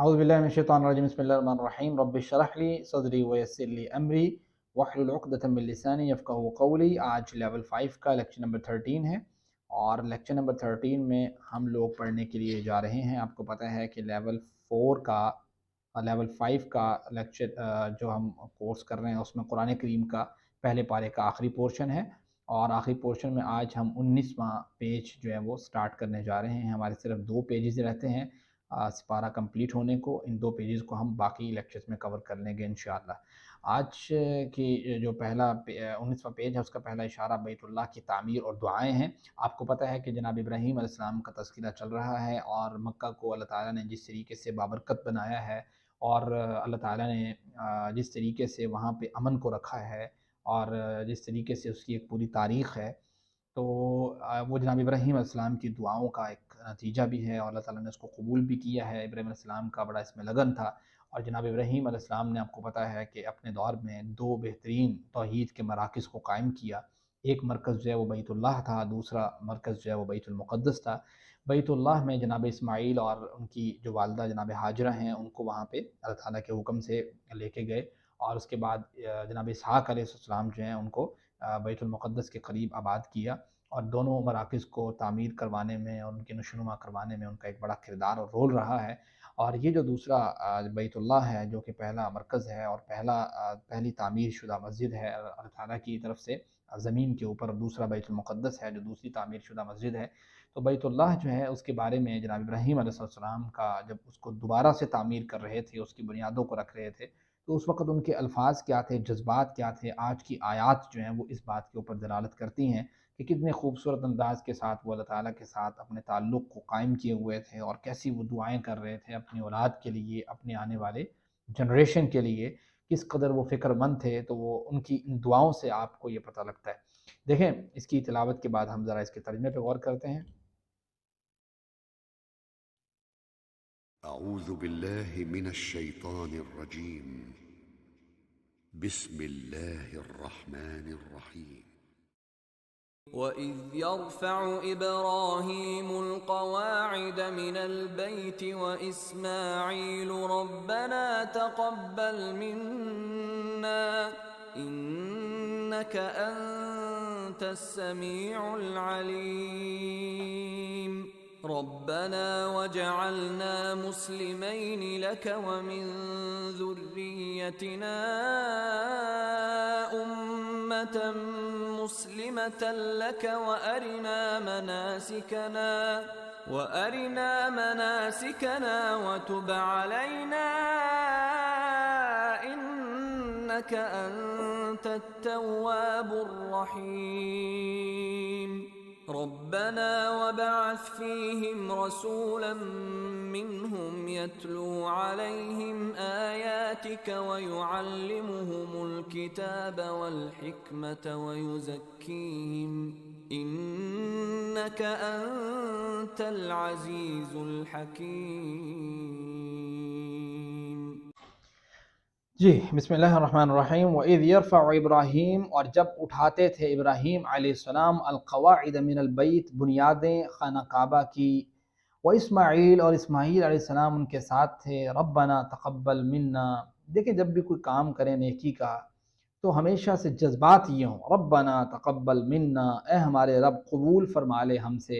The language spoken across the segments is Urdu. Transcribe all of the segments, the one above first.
اعوذ باللہ من الشیطان الرجیم بسم اللہ الرحمن الرحیم رب اشرح لی صدری ویسر لی امری واحلل عقدۃ من لسانی یفقہوا قولی۔ آج لیول 5 کا لیکچر نمبر 13 ہے، اور لیکچر نمبر 13 میں ہم لوگ پڑھنے کے لیے جا رہے ہیں۔ آپ کو پتہ ہے کہ لیول 4 کا لیول 5 کا لیکچر جو ہم کورس کر رہے ہیں اس میں قرآن کریم کا پہلے پارے کا آخری پورشن ہے، اور آخری پورشن میں آج ہم 19واں پیج جو ہے وہ سٹارٹ کرنے جا رہے ہیں۔ ہمارے صرف 2 پیجز رہتے ہیں سپارہ کمپلیٹ ہونے کو۔ ان 2 پیجز کو ہم باقی لیکچرز میں کور کر لیں گے انشاءاللہ۔ آج کی جو پہلا 19واں پیج ہے اس کا پہلا اشارہ بیت اللہ کی تعمیر اور دعائیں ہیں۔ آپ کو پتہ ہے کہ جناب ابراہیم علیہ السلام کا تذکرہ چل رہا ہے، اور مکہ کو اللہ تعالیٰ نے جس طریقے سے بابرکت بنایا ہے، اور اللہ تعالیٰ نے جس طریقے سے وہاں پہ امن کو رکھا ہے، اور جس طریقے سے اس کی ایک پوری تاریخ ہے، تو وہ جناب ابراہیم علیہ السلام کی دعاؤں کا ایک نتیجہ بھی ہے، اور اللہ تعالیٰ نے اس کو قبول بھی کیا ہے۔ ابراہیم علیہ السلام کا بڑا اس میں لگن تھا، اور جناب ابراہیم علیہ السلام نے، آپ کو پتہ ہے کہ اپنے دور میں 2 بہترین توحید کے مراکز کو قائم کیا۔ ایک مرکز جو ہے وہ بیت اللہ تھا، دوسرا مرکز جو ہے وہ بیت المقدس تھا۔ بیت اللہ میں جناب اسماعیل اور ان کی جو والدہ جناب ہاجرہ ہیں ان کو وہاں پہ اللہ تعالیٰ کے حکم سے لے کے گئے، اور اس کے بعد جناب اسحاق علیہ السلام جو ہیں ان کو بیت المقدس کے قریب آباد کیا، اور دونوں مراکز کو تعمیر کروانے میں اور ان کی نشوونما کروانے میں ان کا ایک بڑا کردار اور رول رہا ہے۔ اور یہ جو دوسرا بیت اللہ ہے جو کہ پہلا مرکز ہے اور پہلی تعمیر شدہ مسجد ہے اللہ تعالیٰ کی طرف سے زمین کے اوپر، دوسرا بیت المقدس ہے جو دوسری تعمیر شدہ مسجد ہے۔ تو بیت اللہ جو ہے اس کے بارے میں جناب ابراہیم علیہ السلام کا جب اس کو دوبارہ سے تعمیر کر رہے تھے، اس کی بنیادوں کو رکھ رہے تھے، تو اس وقت ان کے الفاظ کیا تھے، جذبات کیا تھے۔ آج کی آیات جو ہیں وہ اس بات کے اوپر دلالت کرتی ہیں کہ کتنے خوبصورت انداز کے ساتھ وہ اللہ تعالیٰ کے ساتھ اپنے تعلق کو قائم کیے ہوئے تھے، اور کیسی وہ دعائیں کر رہے تھے اپنی اولاد کے لیے، اپنے آنے والے جنریشن کے لیے، کس قدر وہ فکر مند تھے۔ تو وہ ان کی ان دعاؤں سے آپ کو یہ پتہ لگتا ہے۔ دیکھیں، اس کی تلاوت کے بعد ہم ذرا اس کے ترجمے پہ غور کرتے ہیں۔ اعوذ باللہ من الشیطان الرجیم بسم اللہ الرحمن الرحیم وَإِذْ يَرْفَعُ إِبْرَاهِيمُ الْقَوَاعِدَ مِنَ الْبَيْتِ وَإِسْمَاعِيلُ رَبَّنَا تَقَبَّلْ مِنَّا إِنَّكَ أَنْتَ السَّمِيعُ الْعَلِيمُ رَبَّنَا وَاجْعَلْنَا مُسْلِمَيْنِ لَكَ وَمِنْ ذُرِّيَّتِنَا أُمَّةً مُسْلِمَةً لَكَ وَأَرِنَا مَنَاسِكَنَا وَتُبْ عَلَيْنَا إِنَّكَ أَنْتَ التَّوَّابُ الرَّحِيمُ رَبَّنَا وَابْعَثْ فِيهِمْ رَسُولًا مِّنْهُمْ يَتْلُو عَلَيْهِمْ آيَاتِكَ وَيُعَلِّمُهُمُ الْكِتَابَ وَالْحِكْمَةَ وَيُزَكِّيهِمْ إِنَّكَ أَنْتَ الْعَزِيزُ الْحَكِيمُ۔ جی، بسم اللہ الرحمن الرحیم۔ وَإِذْ يَرْفَعُ إِبْرَاهِيمُ، اور جب اٹھاتے تھے ابراہیم علیہ السلام القواعد من البیت، بنیادیں خانہ کعبہ کی، واسماعیل، اور اسماعیل علیہ السلام ان کے ساتھ تھے، ربنا تقبل منا۔ دیکھیں، جب بھی کوئی کام کریں نیکی کا تو ہمیشہ سے جذبات یہ ہوں، ربنا تقبل منا، اے ہمارے رب قبول فرما لے ہم سے،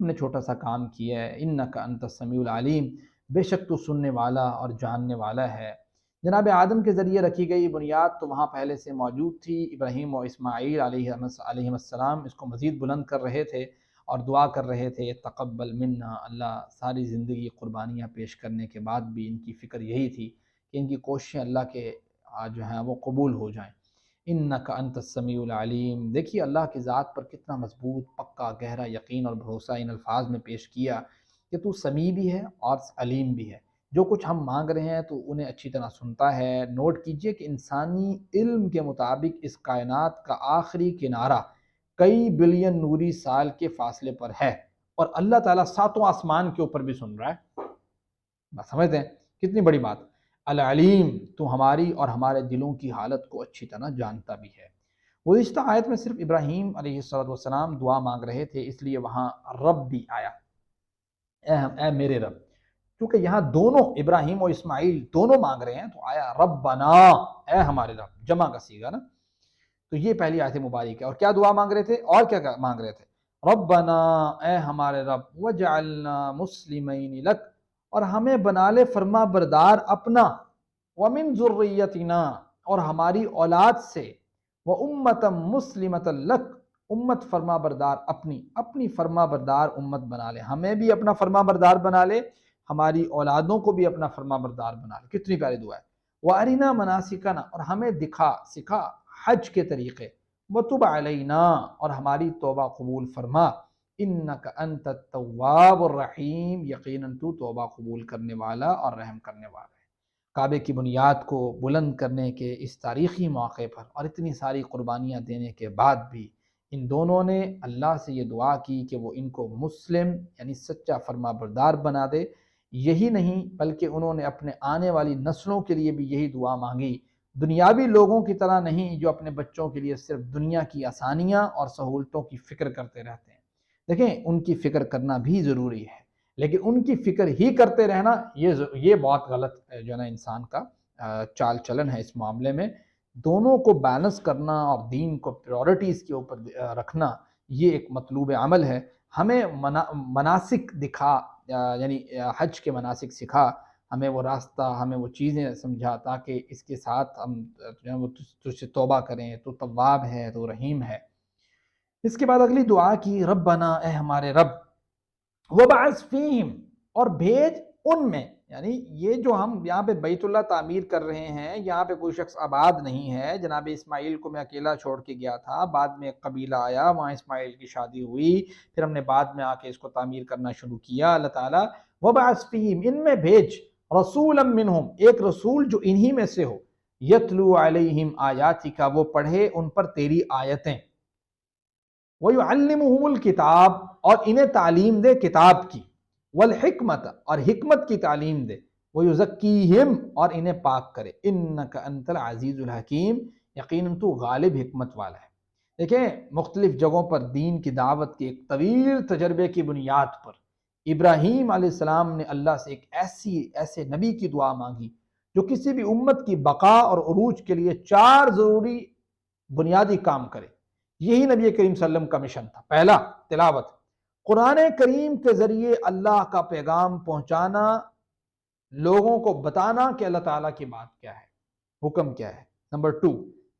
ہم نے چھوٹا سا کام کیا ہے، انک انت السمیع العلیم، بے شک تو سننے والا اور جاننے والا ہے۔ جناب آدم کے ذریعے رکھی گئی بنیاد تو وہاں پہلے سے موجود تھی۔ ابراہیم و اسماعیل علیہ السلام اس کو مزید بلند کر رہے تھے اور دعا کر رہے تھے، تقبل منا، اللہ ساری زندگی قربانیاں پیش کرنے کے بعد بھی ان کی فکر یہی تھی کہ ان کی کوششیں اللہ کے جو ہیں وہ قبول ہو جائیں۔ انک انت السمیع العلیم، دیکھیے اللہ کی ذات پر کتنا مضبوط، پکا، گہرا یقین اور بھروسہ ان الفاظ میں پیش کیا کہ تو سمیع بھی ہے اور علیم بھی ہے۔ جو کچھ ہم مانگ رہے ہیں تو انہیں اچھی طرح سنتا ہے۔ نوٹ کیجئے کہ انسانی علم کے مطابق اس کائنات کا آخری کنارہ کئی بلین نوری سال کے فاصلے پر ہے، اور اللہ تعالیٰ 7 آسمان کے اوپر بھی سن رہا ہے۔ بات سمجھتے ہیں کتنی بڑی بات۔ العلیم، تو ہماری اور ہمارے دلوں کی حالت کو اچھی طرح جانتا بھی ہے۔ گزشتہ آیت میں صرف ابراہیم علیہ السلام دعا مانگ رہے تھے، اس لیے وہاں رب بھی آیا، اے میرے رب۔ چونکہ یہاں دونوں ابراہیم اور اسماعیل دونوں مانگ رہے ہیں، تو آیا ربنا، اے ہمارے رب، جمع کا صیغہ نا. تو یہ پہلی آیت مبارک ہے. اور کیا دعا مانگ رہے تھے؟ اور کیا مانگ رہے تھے؟ ربنا، اے ہمارے رب، وجعلنا مسلمین لک، اور ہمیں بنا لے فرما بردار اپنا، ومن ذریتنا، اور ہماری اولاد سے، وامتا مسلمتا لک، امت فرما بردار اپنی فرما بردار امت بنا لے، ہمیں بھی اپنا فرما بردار بنا لے، ہماری اولادوں کو بھی اپنا فرما بردار بنا لے. کتنی پیاری دعا ہے. وَأَرِنَا مَنَاسِكَنَا، اور ہمیں سکھا حج کے طریقے، وَتُبْ عَلَيْنَا، اور ہماری توبہ قبول فرما، اِنَّكَ أَنْتَ التَّوَّابُ الرَّحِيمُ، یقیناً تو توبہ قبول کرنے والا اور رحم کرنے والا ہے. کعبے کی بنیاد کو بلند کرنے کے اس تاریخی موقع پر اور اتنی ساری قربانیاں دینے کے بعد بھی ان دونوں نے اللہ سے یہ دعا کی کہ وہ ان کو مسلم یعنی سچا فرما بردار بنا دے. یہی نہیں بلکہ انہوں نے اپنے آنے والی نسلوں کے لیے بھی یہی دعا مانگی، دنیاوی لوگوں کی طرح نہیں جو اپنے بچوں کے لیے صرف دنیا کی آسانیاں اور سہولتوں کی فکر کرتے رہتے ہیں. دیکھیں ان کی فکر کرنا بھی ضروری ہے، لیکن ان کی فکر ہی کرتے رہنا یہ بہت غلط جو ہے نا انسان کا چال چلن ہے. اس معاملے میں دونوں کو بیلنس کرنا اور دین کو پریورٹیز کے اوپر رکھنا یہ ایک مطلوب عمل ہے. ہمیں مناسک دکھا، یعنی حج کے مناسک سکھا، ہمیں وہ راستہ، ہمیں وہ چیزیں سمجھا تاکہ اس کے ساتھ ہم جو ہے وہ تجھ سے توبہ کریں. تو تواب ہے، تو رحیم ہے. اس کے بعد اگلی دعا کی، ربنا، اے ہمارے رب، وبعث فیہم، اور بھیج ان میں، یعنی یہ جو ہم یہاں پہ بیت اللہ تعمیر کر رہے ہیں، یہاں پہ کوئی شخص آباد نہیں ہے. جناب اسماعیل کو میں اکیلا چھوڑ کے گیا تھا، بعد میں ایک قبیلہ آیا، وہاں اسماعیل کی شادی ہوئی، پھر ہم نے بعد میں آ کے اس کو تعمیر کرنا شروع کیا. اللہ تعالیٰ وبعث فیہم، ان میں بھیج، رسولا منہم، ایک رسول جو انہی میں سے ہو، یتلو علیہم آیاتک، وہ پڑھے ان پر تیری آیتیں، وَيُعَلِّمُهُمُ الْكِتاب، اور انہیں تعلیم دے کتاب کی، والحکمت، اور حکمت کی تعلیم دے، وَيُزَكِّيهِمْ، اور انہیں پاک کرے، إِنَّكَ أَنْتَ الْعَزِيزُ الْحَكِيمُ، یقیناً تو غالب حکمت والا ہے. دیکھیں مختلف جگہوں پر دین کی دعوت کے ایک طویل تجربے کی بنیاد پر ابراہیم علیہ السلام نے اللہ سے ایک ایسے نبی کی دعا مانگی جو کسی بھی امت کی بقا اور عروج کے لیے 4 ضروری بنیادی کام کرے. یہی نبی کریم صلی اللہ علیہ وسلم کا مشن تھا. پہلا، تلاوت، قرآن کریم کے ذریعے اللہ کا پیغام پہنچانا، لوگوں کو بتانا کہ اللہ تعالیٰ کی بات کیا ہے، حکم کیا ہے. نمبر 2،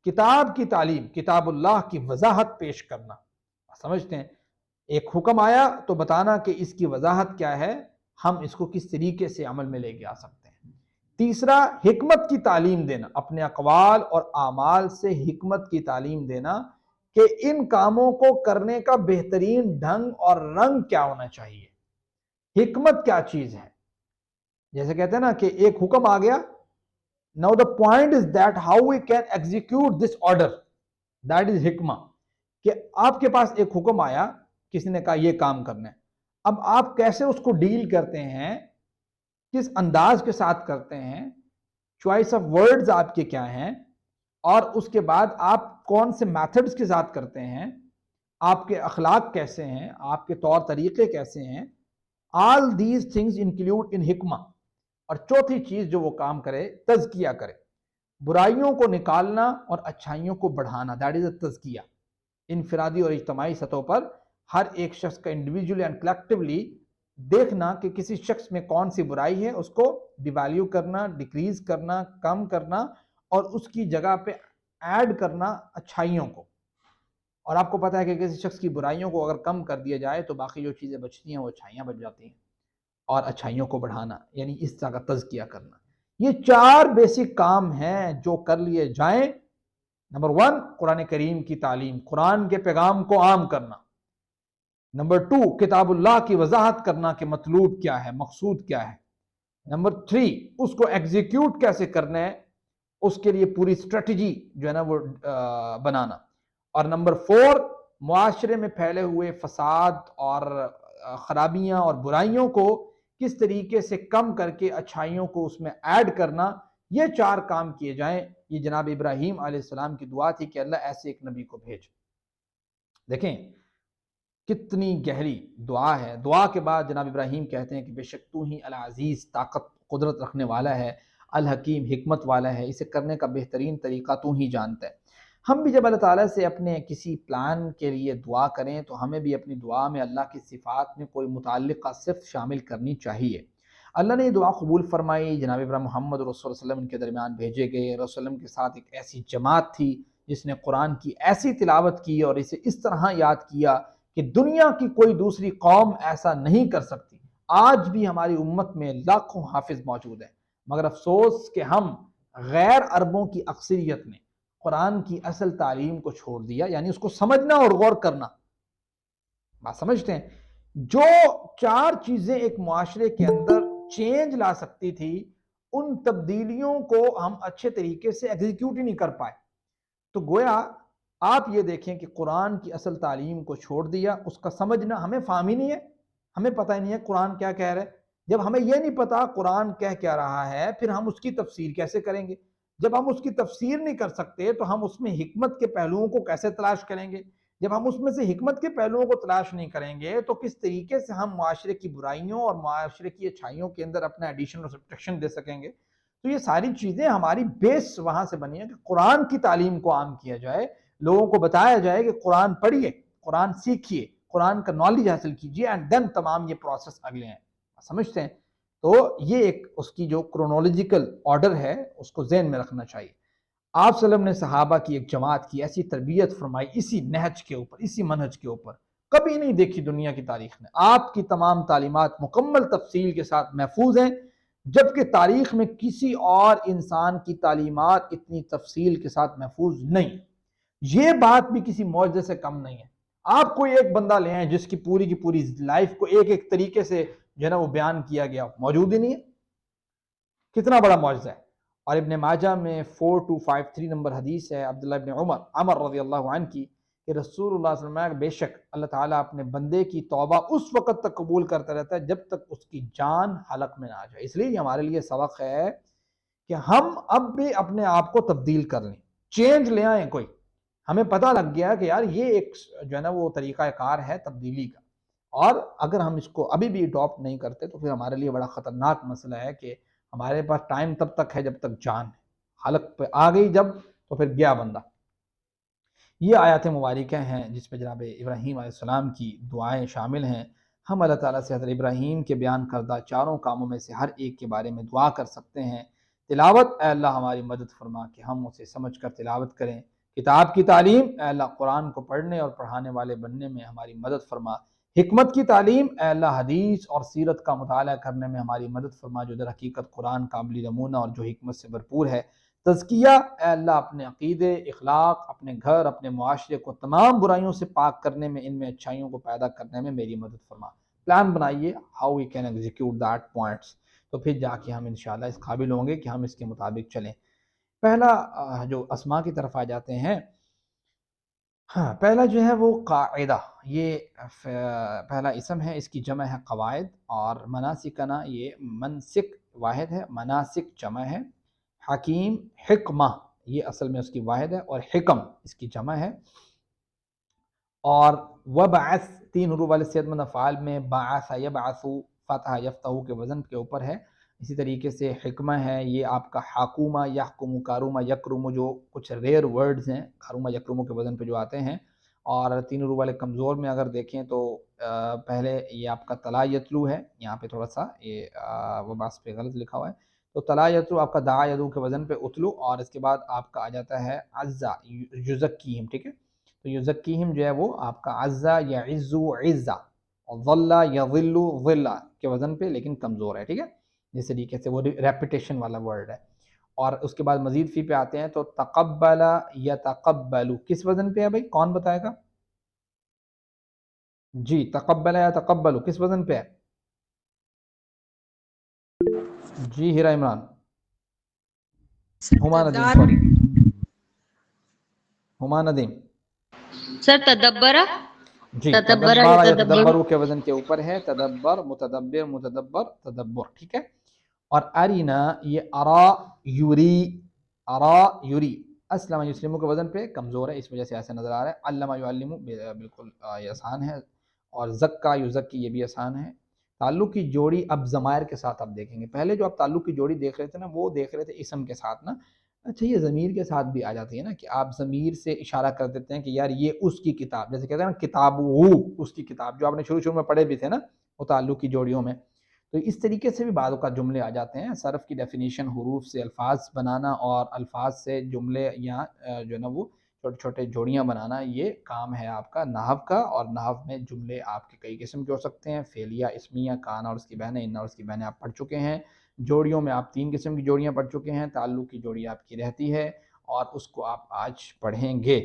کتاب کی تعلیم، کتاب اللہ کی وضاحت پیش کرنا. سمجھتے ہیں ایک حکم آیا تو بتانا کہ اس کی وضاحت کیا ہے، ہم اس کو کس طریقے سے عمل میں لے کے آ سکتے ہیں. تیسرا، حکمت کی تعلیم دینا، اپنے اقوال اور اعمال سے حکمت کی تعلیم دینا کہ ان کاموں کو کرنے کا بہترین ڈھنگ اور رنگ کیا ہونا چاہیے، حکمت کیا چیز ہے. جیسے کہتے ہیں نا کہ ایک حکم آ گیا، now the point is that how we can execute this order, that is حکمہ. کہ آپ کے پاس ایک حکم آیا، کسی نے کہا یہ کام کرنا ہے، اب آپ کیسے اس کو ڈیل کرتے ہیں، کس انداز کے ساتھ کرتے ہیں، چوائس آف ورڈز آپ کے کیا ہیں، اور اس کے بعد آپ کون سے میتھڈز کے ساتھ کرتے ہیں، آپ کے اخلاق کیسے ہیں، آپ کے طور طریقے کیسے ہیں. all these things include in حکمہ. اور چوتھی چیز جو وہ کام کرے، تزکیہ کرے، برائیوں کو نکالنا اور اچھائیوں کو بڑھانا، that is a تزکیہ. انفرادی اور اجتماعی سطح پر ہر ایک شخص کا انڈیویجول اینڈ کلیکٹیولی دیکھنا کہ کسی شخص میں کون سی برائی ہے، اس کو ڈیویلیو کرنا، ڈیکریز کرنا، کم کرنا، اور اس کی جگہ پہ ایڈ کرنا اچھائیوں کو. اور آپ کو پتہ ہے کہ کسی شخص کی برائیوں کو اگر کم کر دیا جائے تو باقی جو چیزیں بچتی ہیں وہ اچھائیاں بچ جاتی ہیں. اور اچھائیوں کو بڑھانا یعنی اس طرح کا تزکیہ کرنا. یہ 4 بیسک کام ہیں جو کر لیے جائیں. نمبر 1، قرآن کریم کی تعلیم، قرآن کے پیغام کو عام کرنا. نمبر 2، کتاب اللہ کی وضاحت کرنا کہ مطلوب کیا ہے، مقصود کیا ہے. نمبر 3، اس کو ایگزیکیوٹ کیسے کرنا ہے، اس کے لیے پوری اسٹریٹجی جو ہے نا وہ بنانا. اور نمبر 4، معاشرے میں پھیلے ہوئے فساد اور خرابیاں اور برائیوں کو کس طریقے سے کم کر کے اچھائیوں کو اس میں ایڈ کرنا. یہ 4 کام کیے جائیں. یہ جناب ابراہیم علیہ السلام کی دعا تھی کہ اللہ ایسے ایک نبی کو بھیج. دیکھیں کتنی گہری دعا ہے. دعا کے بعد جناب ابراہیم کہتے ہیں کہ بے شک تو ہی العزیز طاقت قدرت رکھنے والا ہے، الحکیم حکمت والا ہے، اسے کرنے کا بہترین طریقہ تو ہی جانتا ہے. ہم بھی جب اللہ تعالیٰ سے اپنے کسی پلان کے لیے دعا کریں تو ہمیں بھی اپنی دعا میں اللہ کی صفات میں کوئی متعلقہ صرف شامل کرنی چاہیے. اللہ نے یہ دعا قبول فرمائی. جناب ابراہیم محمد رسول اللہ صلی اللہ علیہ وسلم ان کے درمیان بھیجے گئے. رسول اللہ صلی اللہ علیہ وسلم کے ساتھ ایک ایسی جماعت تھی جس نے قرآن کی ایسی تلاوت کی اور اسے اس طرح یاد کیا کہ دنیا کی کوئی دوسری قوم ایسا نہیں کر سکتی. آج بھی ہماری امت میں لاکھوں حافظ موجود ہیں، مگر افسوس کہ ہم غیر عربوں کی اکثریت نے قرآن کی اصل تعلیم کو چھوڑ دیا، یعنی اس کو سمجھنا اور غور کرنا. بات سمجھتے ہیں؟ جو 4 چیزیں ایک معاشرے کے اندر چینج لا سکتی تھی، ان تبدیلیوں کو ہم اچھے طریقے سے ایگزیکیوٹ ہی نہیں کر پائے. تو گویا آپ یہ دیکھیں کہ قرآن کی اصل تعلیم کو چھوڑ دیا، اس کا سمجھنا ہمیں فہم ہی نہیں ہے، ہمیں پتہ ہی نہیں ہے قرآن کیا کہہ رہا ہے. جب ہمیں یہ نہیں پتا قرآن کیا رہا ہے، پھر ہم اس کی تفسیر کیسے کریں گے؟ جب ہم اس کی تفسیر نہیں کر سکتے تو ہم اس میں حکمت کے پہلوؤں کو کیسے تلاش کریں گے؟ جب ہم اس میں سے حکمت کے پہلوؤں کو تلاش نہیں کریں گے تو کس طریقے سے ہم معاشرے کی برائیوں اور معاشرے کی اچھائیوں کے اندر اپنا ایڈیشن اور سبٹریکشن دے سکیں گے؟ تو یہ ساری چیزیں ہماری بیس وہاں سے بنی ہے کہ قرآن کی تعلیم کو عام کیا جائے، لوگوں کو بتایا جائے کہ قرآن پڑھیے، قرآن سیکھیے، قرآن کا نالج حاصل کیجیے، اینڈ دین تمام یہ پروسیس اگلے ہیں. سمجھتے ہیں؟ تو یہ ایک اس کی جو کرونولوجیکل آرڈر ہے اس کو ذہن میں رکھنا چاہیے. آپ صلی اللہ علیہ وسلم نے صحابہ کی ایک جماعت کی ایسی تربیت فرمائی اسی نہج کے اوپر، اسی منہج کے اوپر، کبھی نہیں دیکھی دنیا کی تاریخ میں. آپ کی تمام تعلیمات مکمل تفصیل کے ساتھ محفوظ ہیں، جبکہ تاریخ میں کسی اور انسان کی تعلیمات اتنی تفصیل کے ساتھ محفوظ نہیں. یہ بات بھی کسی معجزے سے کم نہیں ہے. آپ کوئی ایک بندہ لے آئیں جس کی پوری لائف کو ایک ایک طریقے سے جو ہے نا وہ بیان کیا گیا، موجود ہی نہیں ہے. کتنا بڑا معجزہ ہے. اور ابن ماجہ میں 4253 نمبر حدیث ہے عبداللہ ابن عمر رضی اللہ عنہ کی کہ رسول اللہ صلی اللہ علیہ وسلم بے شک اللہ تعالیٰ اپنے بندے کی توبہ اس وقت تک قبول کرتا رہتا ہے جب تک اس کی جان حلق میں نہ آ جائے. اس لیے یہ ہمارے لیے سبق ہے کہ ہم اب بھی اپنے آپ کو تبدیل کر لیں، چینج لے آئیں. کوئی ہمیں پتہ لگ گیا کہ یار یہ ایک جو ہے نا وہ طریقہ کار ہے تبدیلی کا، اور اگر ہم اس کو ابھی بھی اڈاپٹ نہیں کرتے تو پھر ہمارے لیے بڑا خطرناک مسئلہ ہے کہ ہمارے پاس ٹائم تب تک ہے جب تک جان ہے، حلق پہ آ گئی جب تو پھر گیا بندہ. یہ آیات مبارکہ ہیں جس پہ جناب ابراہیم علیہ السلام کی دعائیں شامل ہیں. ہم اللہ تعالیٰ سے حضرت ابراہیم کے بیان کردہ 4 کاموں میں سے ہر ایک کے بارے میں دعا کر سکتے ہیں. تلاوت، اے اللہ ہماری مدد فرما کہ ہم اسے سمجھ کر تلاوت کریں. کتاب کی تعلیم، اے اللہ قرآن کو پڑھنے اور پڑھانے والے بننے میں ہماری مدد فرما. حکمت کی تعلیم، اے اللہ حدیث اور سیرت کا مطالعہ کرنے میں ہماری مدد فرما جو در حقیقت قرآن قابل نمونہ اور جو حکمت سے بھرپور ہے. تزکیہ، اے اللہ اپنے عقیدے، اخلاق، اپنے گھر، اپنے معاشرے کو تمام برائیوں سے پاک کرنے میں، ان میں اچھائیوں کو پیدا کرنے میں میری مدد فرما. پلان بنائیے how we can execute that points, تو پھر جا کے ہم انشاءاللہ اس قابل ہوں گے کہ ہم اس کے مطابق چلیں. پہلا جو اسماء کی طرف آ جاتے ہیں، ہاں پہلا جو ہے وہ قاعدہ، یہ پہلا اسم ہے، اس کی جمع ہے قواعد. اور مناسکنا، یہ منسک واحد ہے، مناسک جمع ہے. حکیم، حکمہ، یہ اصل میں اس کی واحد ہے، اور حکم اس کی جمع ہے. اور وبعث 3 حروف والے صحت مند افعال میں بعث یبعث فتح یفتح کے وزن کے اوپر ہے. اسی طریقے سے حکمہ ہے، یہ آپ کا حکومہ، یحکم، کارومہ، یکرم، جو کچھ ریئر ورڈز ہیں کارومہ یکرم کے وزن پہ جو آتے ہیں. اور 3 حروف والے کمزور میں اگر دیکھیں تو پہلے یہ آپ کا طلا یتلو ہے، یہاں پہ تھوڑا سا یہ وبعث پہ غلط لکھا ہوا ہے، تو طلا یتلو آپ کا دعا یدو کے وزن پہ اتلو، اور اس کے بعد آپ کا آ جاتا ہے عزا یزکیہم. ٹھیک ہے، تو یزکیہم جو ہے وہ آپ کا عزا یعزو عزا، اور ظلا یظل ظلا کے وزن پہ لیکن کمزور ہے. ٹھیک ہے، جس طریقے سے وہ ریپیٹیشن والا ورڈ ہے. اور اس کے بعد مزید فی پہ آتے ہیں تو تقبل یتقبل کس وزن پہ ہے بھائی؟ کون بتائے گا؟ جی، تقبل یتقبل کس وزن پہ ہے؟ جی ہیرا عمران، ہما ندیم، سوری ہما ندیم. سر تدبرہ، جی، تدبرہ تدبر یتدبر. یتدبر کے وزن کے اوپر ہے، تدبر، متدبر، متدبر، تدبر. ٹھیک ہے. اور ارینا، یہ ارا یوری، ارا یوری. اسلم یسلم کے وزن پہ کمزور ہے، اس وجہ سے ایسا نظر آ رہا ہے. علم یعلم بالکل یہ آسان ہے. اور زکا یزکی یہ بھی آسان ہے۔ تعلق کی جوڑی اب ضمائر کے ساتھ آپ دیکھیں گے، پہلے جو آپ تعلق کی جوڑی دیکھ رہے تھے نا وہ دیکھ رہے تھے اسم کے ساتھ نا، اچھا یہ ضمیر کے ساتھ بھی آ جاتی ہے نا کہ آپ ضمیر سے اشارہ کر دیتے ہیں کہ یار یہ اس کی کتاب، جیسے کہتے ہیں نا کتاب اس کی کتاب، جو آپ نے شروع میں پڑھے بھی تھے نا وہ تعلق کی جوڑیوں میں، تو اس طریقے سے بھی بعض اوقات جملے آ جاتے ہیں۔ صرف کی ڈیفینیشن حروف سے الفاظ بنانا اور الفاظ سے جملے یا جو ہے نا وہ چھوٹے چھوٹے جوڑیاں بنانا، یہ کام ہے آپ کا نحو کا، اور نحو میں جملے آپ کے کئی قسم کے ہو سکتے ہیں، فعلیہ، اسمیہ، کان اور اس کی بہنیں، ان اور اس کی بہنیں آپ پڑھ چکے ہیں۔ جوڑیوں میں آپ 3 قسم کی جوڑیاں پڑھ چکے ہیں، تعلق کی جوڑی آپ کی رہتی ہے اور اس کو آپ آج پڑھیں گے،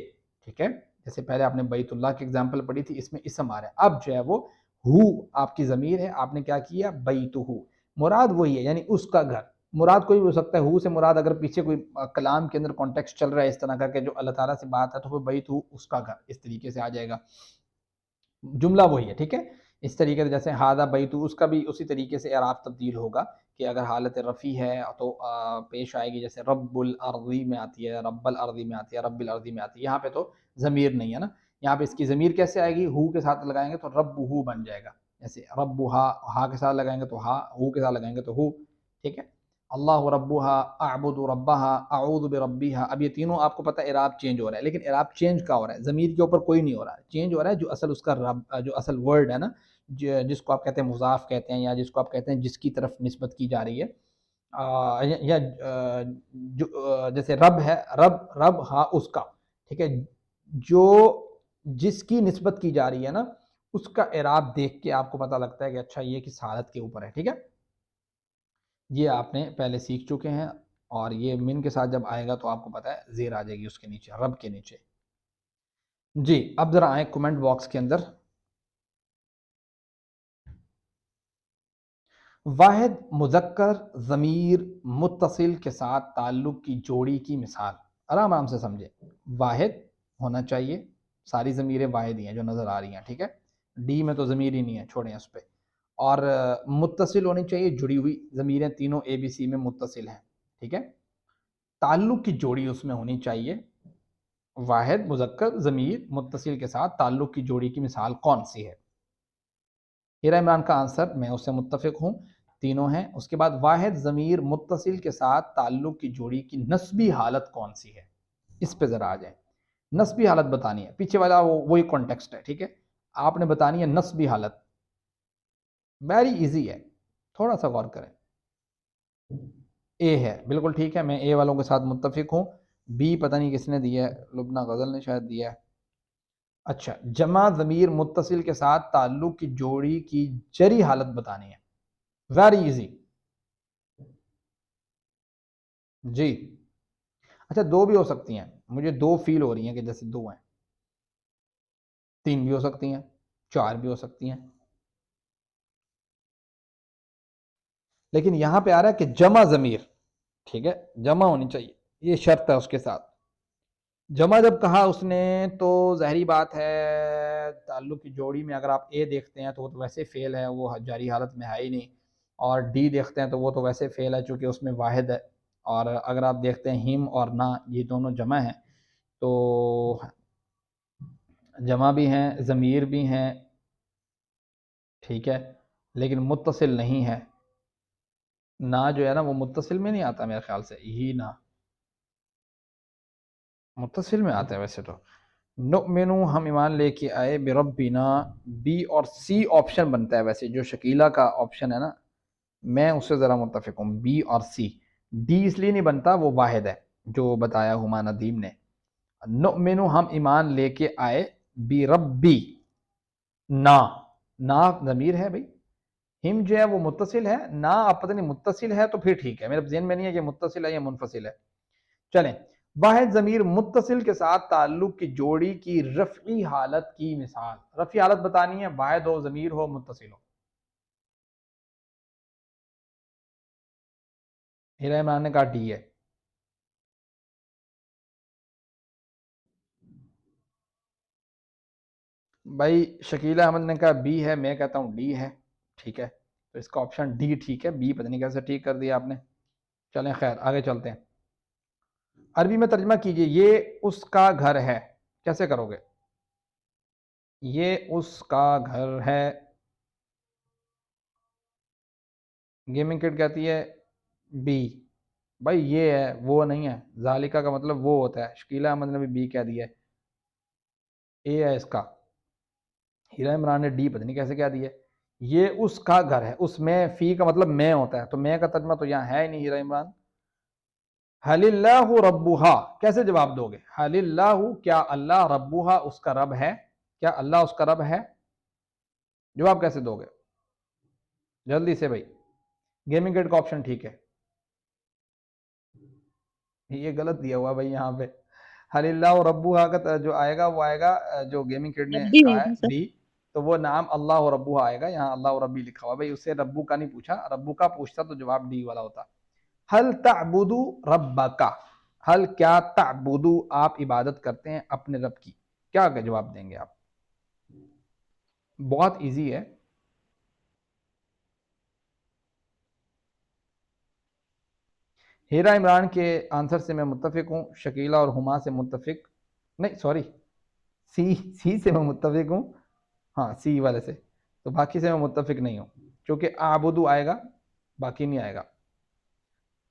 ٹھیک ہے؟ جیسے پہلے آپ نے بیت اللہ کی اگزامپل پڑھی تھی، اس میں اسم آ رہا ہے، اب جو ہے وہ ہو آپ کی ضمیر ہے، آپ نے کیا کیا بیتہ، مراد وہی ہے یعنی اس کا گھر، مراد کوئی بھی ہو سکتا ہے، ہو سے مراد اگر پیچھے کوئی کلام کے اندر کانٹیکسٹ چل رہا ہے اس طرح کا کہ جو اللہ تعالیٰ سے بات ہے تو وہ بیتہ اس کا گھر، اس طریقے سے آ جائے گا، جملہ وہی ہے، ٹھیک ہے؟ اس طریقے سے جیسے ہادہ بیتہ، اس کا بھی اسی طریقے سے اعراب تبدیل ہوگا کہ اگر حالت رفع ہے تو پیش آئے گی، جیسے رب الارضی میں آتی ہے، رب الارضی میں آتی ہے، رب الارضی میں آتی ہے، یہاں پہ تو ضمیر نہیں ہے نا، یہاں پہ اس کی ضمیر کیسے آئے گی؟ ہو کے ساتھ لگائیں گے تو ربہ بن جائے گا، جیسے ربہا، ہا کے ساتھ لگائیں گے تو ہا، ہو کے ساتھ لگائیں گے تو ہو، ٹھیک ہے؟ اللہ ربہا، اعبد ربہا، اعوذ بربہا، اب یہ تینوں آپ کو پتہ ہے اعراب چینج ہو رہا ہے، لیکن اعراب چینج کا ہو رہا ہے، ضمیر کے اوپر کوئی نہیں ہو رہا ہے، چینج ہو رہا ہے جو اصل اس کا رب، جو اصل ورڈ ہے نا، جس کو آپ کہتے ہیں مضاف کہتے ہیں، یا جس کو آپ کہتے ہیں جس کی طرف نسبت کی جا رہی ہے، یا جیسے رب ہے، رب، رب ہاں اس کا، ٹھیک ہے؟ جو جس کی نسبت کی جا رہی ہے نا اس کا اعراب دیکھ کے آپ کو پتہ لگتا ہے کہ اچھا یہ کس حالت کے اوپر ہے، ٹھیک ہے؟ یہ آپ نے پہلے سیکھ چکے ہیں، اور یہ من کے ساتھ جب آئے گا تو آپ کو پتہ ہے زیر آ جائے گی اس کے نیچے، رب کے نیچے۔ جی اب ذرا آئیں کمنٹ باکس کے اندر، واحد مذکر ضمیر متصل کے ساتھ تعلق کی جوڑی کی مثال، آرام آرام سے سمجھے، واحد ہونا چاہیے، ساری ضمیریں واحد ہی ہیں جو نظر آ رہی ہیں، ٹھیک ہے؟ ڈی میں تو ضمیر ہی نہیں ہے، چھوڑیں اس پہ، اور متصل ہونی چاہیے، جڑی ہوئی ضمیریں تینوں اے بی سی میں متصل ہیں، ٹھیک ہے؟ تعلق کی جوڑی اس میں ہونی چاہیے، واحد مذکر ضمیر متصل کے ساتھ تعلق کی جوڑی کی مثال کون سی ہے؟ ہیرا عمران کا آنسر میں اس سے متفق ہوں، تینوں ہیں۔ اس کے بعد واحد ضمیر متصل کے ساتھ تعلق کی جوڑی کی نسبی حالت کون سی ہے؟ اس پہ ذرا آ جائیں، نسبی حالت بتانی ہے، پیچھے والا وہی کانٹیکسٹ ہے، ٹھیک ہے؟ آپ نے بتانی ہے نسبی حالت، ویری ایزی ہے، تھوڑا سا غور کریں۔ اے ہے، بالکل ٹھیک ہے، میں اے والوں کے ساتھ متفق ہوں۔ بی پتہ نہیں کس نے دیا ہے، لبنہ غزل نے شاید دیا ہے۔ اچھا، جمع ضمیر متصل کے ساتھ تعلق کی جوڑی کی جری حالت بتانی ہے، ویری ایزی، جی۔ اچھا دو بھی ہو سکتی ہیں، مجھے دو فیل ہو رہی ہیں کہ جیسے دو ہیں، 3 بھی ہو سکتی ہیں، 4 بھی ہو سکتی ہیں، لیکن یہاں پہ آ رہا ہے کہ جمع ضمیر، ٹھیک ہے؟ جمع ہونی چاہیے، یہ شرط ہے اس کے ساتھ۔ جمع جب کہا اس نے تو ظاہری بات ہے تعلق کی جوڑی میں اگر آپ اے دیکھتے ہیں تو وہ تو ویسے فعل ہے، وہ جاری حالت میں ہے ہی نہیں، اور ڈی دیکھتے ہیں تو وہ تو ویسے فعل ہے چونکہ اس میں واحد ہے، اور اگر آپ دیکھتے ہیں ہم اور نہ یہ دونوں جمع ہیں، تو جمع بھی ہیں، ضمیر بھی ہیں، ٹھیک ہے، لیکن متصل نہیں ہے، نہ جو ہے نا وہ متصل میں نہیں آتا میرے خیال سے، ہی نہ متصل میں آتا ہے ویسے تو۔ نؤمنو ہم ایمان لے کے آئے بربنا، بی اور سی آپشن بنتا ہے ویسے، جو شکیلہ کا آپشن ہے نا میں اس سے ذرا متفق ہوں، بی اور سی، ڈی اس لیے نہیں بنتا وہ واحد ہے جو بتایا ہما ندیم نے۔ نؤمنو ہم ایمان لے کے آئے بربی، نا ضمیر ہے بھائی، ہم جو ہے وہ متصل ہے، نا آپ پتہ نہیں متصل ہے تو پھر ٹھیک ہے، میرے ذہن میں نہیں ہے کہ متصل ہے یا منفصل ہے۔ چلیں، واحد ضمیر متصل کے ساتھ تعلق کی جوڑی کی رفعی حالت کی مثال، رفعی حالت بتانی ہے، واحد ہو، ضمیر ہو، متصل ہو۔ ہیرا عمران نے کہا ڈی ہے، بھائی شکیل احمد نے کہا بی ہے، میں کہتا ہوں ڈی ہے، ٹھیک ہے؟ تو اس کا آپشن ڈی ٹھیک ہے، بی پتہ نہیں کیسے ٹھیک کر دیا آپ نے۔ چلیں خیر آگے چلتے ہیں، عربی میں ترجمہ کیجئے، یہ اس کا گھر ہے، کیسے کرو گے؟ یہ اس کا گھر ہے. گیمنگ کٹ کہتی ہے بی. بھائی یہ ہے وہ نہیں ہے، ذالکہ کا مطلب وہ ہوتا ہے. شکیلہ احمد نے بھی بی کہہ دیا ہے. اے ہے اس کا. ہیرا عمران نے ڈی پتہ نہیں کیسے کہہ دیا ہے. یہ اس کا گھر ہے. اس میں فی کا مطلب میں ہوتا ہے، تو میں کا ترجمہ تو یہاں ہے ہی نہیں ہیرا عمران. حل اللہ ربوہا کیسے جواب دو گے؟ حل اللہ کیا اللہ ربوہا اس کا رب ہے؟ کیا اللہ اس کا رب ہے؟ جواب کیسے دو گے جلدی سے بھائی؟ گیمنگ کٹ کا آپشن ٹھیک ہے، یہ غلط دیا ہوا بھائی یہاں پہ. حل اللہ ربوہا کا جو آئے گا وہ آئے گا جو گیمنگ کٹ نے ربی کہا ہے ہوگا سر. ڈی، تو وہ نام اللہ ربوہا آئے گا. یہاں اللہ ربی لکھا ہوا بھائی، اس سے ربو کا نہیں پوچھا. ربو کا پوچھتا تو جواب ڈی والا ہوتا. حل تعبدو ربکا، حل کیا تعبدو آپ عبادت کرتے ہیں اپنے رب کی، کیا جواب دیں گے آپ؟ بہت ایزی ہے. ہیرا عمران کے آنسر سے میں متفق ہوں، شکیلہ اور ہما سے متفق نہیں، سوری سی سے میں متفق ہوں. ہاں سی والے سے، تو باقی سے میں متفق نہیں ہوں کیونکہ اعبدو آئے گا باقی نہیں آئے گا.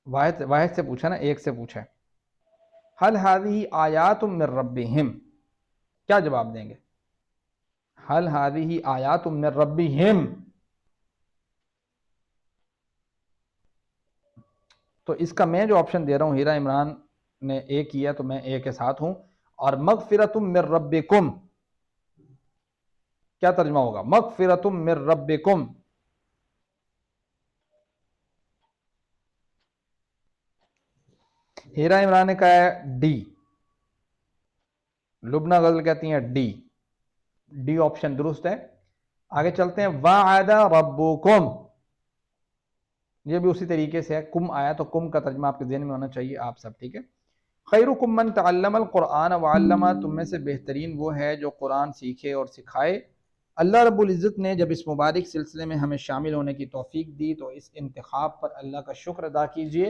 واحد سے پوچھا نا، ایک سے پوچھا ہے. حل ہذہ آیات من ربہم، کیا جواب دیں گے؟ حل ہذہ آیات من ربہم، تو اس کا میں جو آپشن دے رہا ہوں، ہیرا عمران نے اے کیا تو میں اے کے ساتھ ہوں. اور مغفرۃ من ربکم کیا ترجمہ ہوگا؟ مغفرۃ من ربکم. ہیرا عمران نے کہا ہے ڈی، لبنہ غزل کہتی ہیں ڈی. ڈی آپشن درست ہے. آگے چلتے ہیں. وعد ربکم، یہ بھی اسی طریقے سے ہے. کم آیا تو کم کا ترجمہ آپ کے ذہن میں ہونا چاہیے آپ سب، ٹھیک ہے. خیرکم من تعلم القرآن وعلمہ، تم میں سے بہترین وہ ہے جو قرآن سیکھے اور سکھائے. اللہ رب العزت نے جب اس مبارک سلسلے میں ہمیں شامل ہونے کی توفیق دی تو اس انتخاب پر اللہ کا شکر ادا کیجئے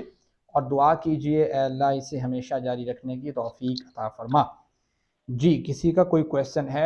اور دعا کیجئے اے اللہ اسے ہمیشہ جاری رکھنے کی توفیق عطا فرما. جی کسی کا کوئی کویسچن ہے؟